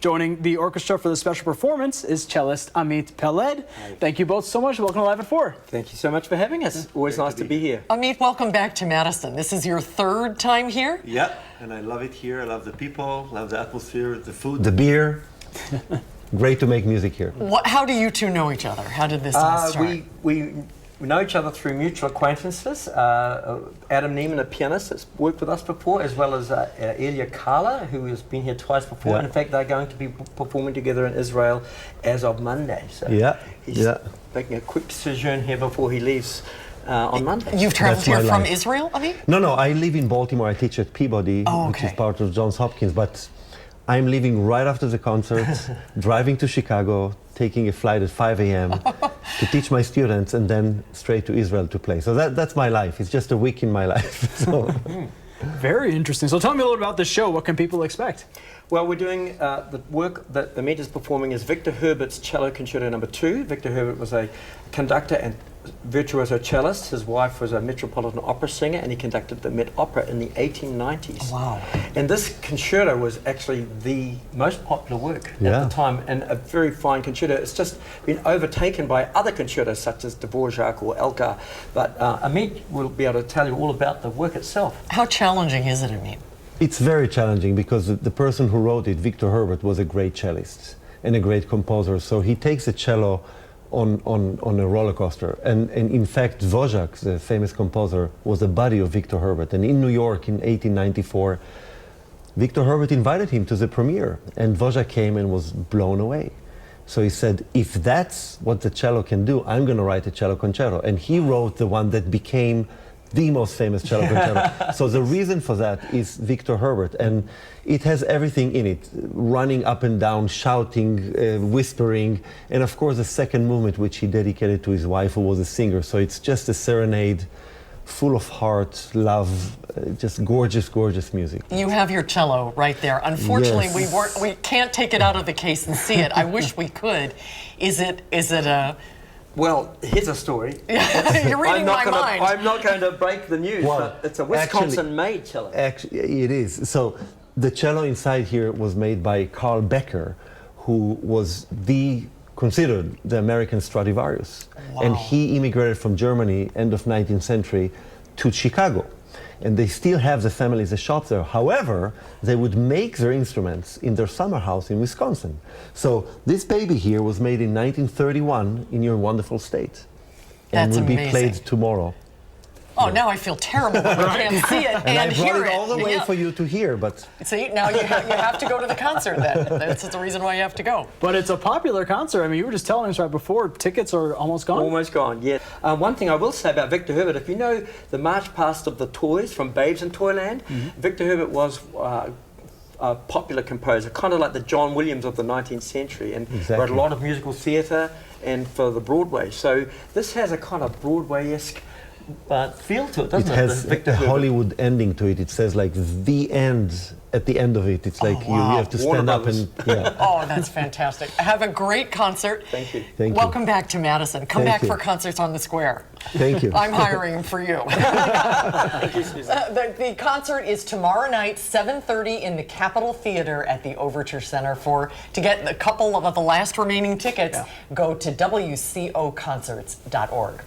Joining the orchestra for the special performance is cellist Amit Peled. Thank you both so much. Welcome to Live at 4. Thank you so much for having us. Always nice to be here. Amit, welcome back to Madison. This is your third time here? Yeah, and I love it here. I love the people, love the atmosphere, the food, the beer. Great to make music here. How do you two know each other? How did this all start? We know each other through mutual acquaintances. Adam Neiman, a pianist that's worked with us before, as well as Elia Kala, who has been here twice before. Yeah. In fact, they're going to be performing together in Israel as of Monday. So he's making a quick sojourn here before he leaves on Monday. You've traveled here from Israel, Amit? No, I live in Baltimore. I teach at Peabody, which is part of Johns Hopkins, but I'm leaving right after the concert, driving to Chicago, taking a flight at 5 a.m. to teach my students, and then straight to Israel to play. So that's my life. It's just a week in my life. So. Very interesting. So tell me a little about the show. What can people expect? Well, we're doing the work that Amit is performing is Victor Herbert's Cello Concerto No. 2. Victor Herbert was a conductor and virtuoso cellist. His wife was a Metropolitan Opera singer, and he conducted the Met Opera in the 1890s. Wow. And this concerto was actually the most popular work at the time, and a very fine concerto. It's just been overtaken by other concertos such as Dvorak or Elgar, but Amit will be able to tell you all about the work itself. How challenging is it, Amit? It's very challenging because the person who wrote it, Victor Herbert, was a great cellist and a great composer. So he takes a cello on a roller coaster. And in fact, Dvorak, the famous composer, was a buddy of Victor Herbert. And in New York in 1894, Victor Herbert invited him to the premiere. And Dvorak came and was blown away. So he said, if that's what the cello can do, I'm going to write a cello concerto. And he wrote the one that became the most famous cello concerto. So the reason for that is Victor Herbert, and it has everything in it: running up and down, shouting, whispering, and of course the second movement, which he dedicated to his wife, who was a singer. So it's just a serenade full of heart, love, just gorgeous, gorgeous music. You have your cello right there. Unfortunately, we can't take it out of the case and see it. I wish we could. Is it a... Well, here's a story. You're reading my mind. I'm not going to break the news, but it's a Wisconsin-made cello. Actually, it is. So the cello inside here was made by Carl Becker, who was considered the American Stradivarius. Wow. And he immigrated from Germany, end of 19th century, to Chicago. And they still have the family as a shop there. However, they would make their instruments in their summer house in Wisconsin. So this baby here was made in 1931 in your wonderful state. And will be played tomorrow. Oh, now I feel terrible when I can't see it and hear it. I brought it all the way for you to hear, but... See, now you have to go to the concert then. That's the reason why you have to go. But it's a popular concert. I mean, you were just telling us right before, tickets are almost gone? Almost gone, yeah. One thing I will say about Victor Herbert, if you know the March Past of the Toys from Babes in Toyland, Victor Herbert was a popular composer, kind of like the John Williams of the 19th century, and wrote a lot of musical theatre and for the Broadway. So this has a kind of Broadway-esque feel to it, doesn't it? It has a Hollywood ending to it. It says like the end at the end of it. It's like you have to stand up and Oh, that's fantastic. Have a great concert. Thank you. Welcome back to Madison. Come back for concerts on the square. Thank you. I'm hiring for you. Thank you, Susan. The concert is tomorrow night, 7:30 in the Capitol Theater at the Overture Center. To get a couple of the last remaining tickets, go to WCOconcerts.org.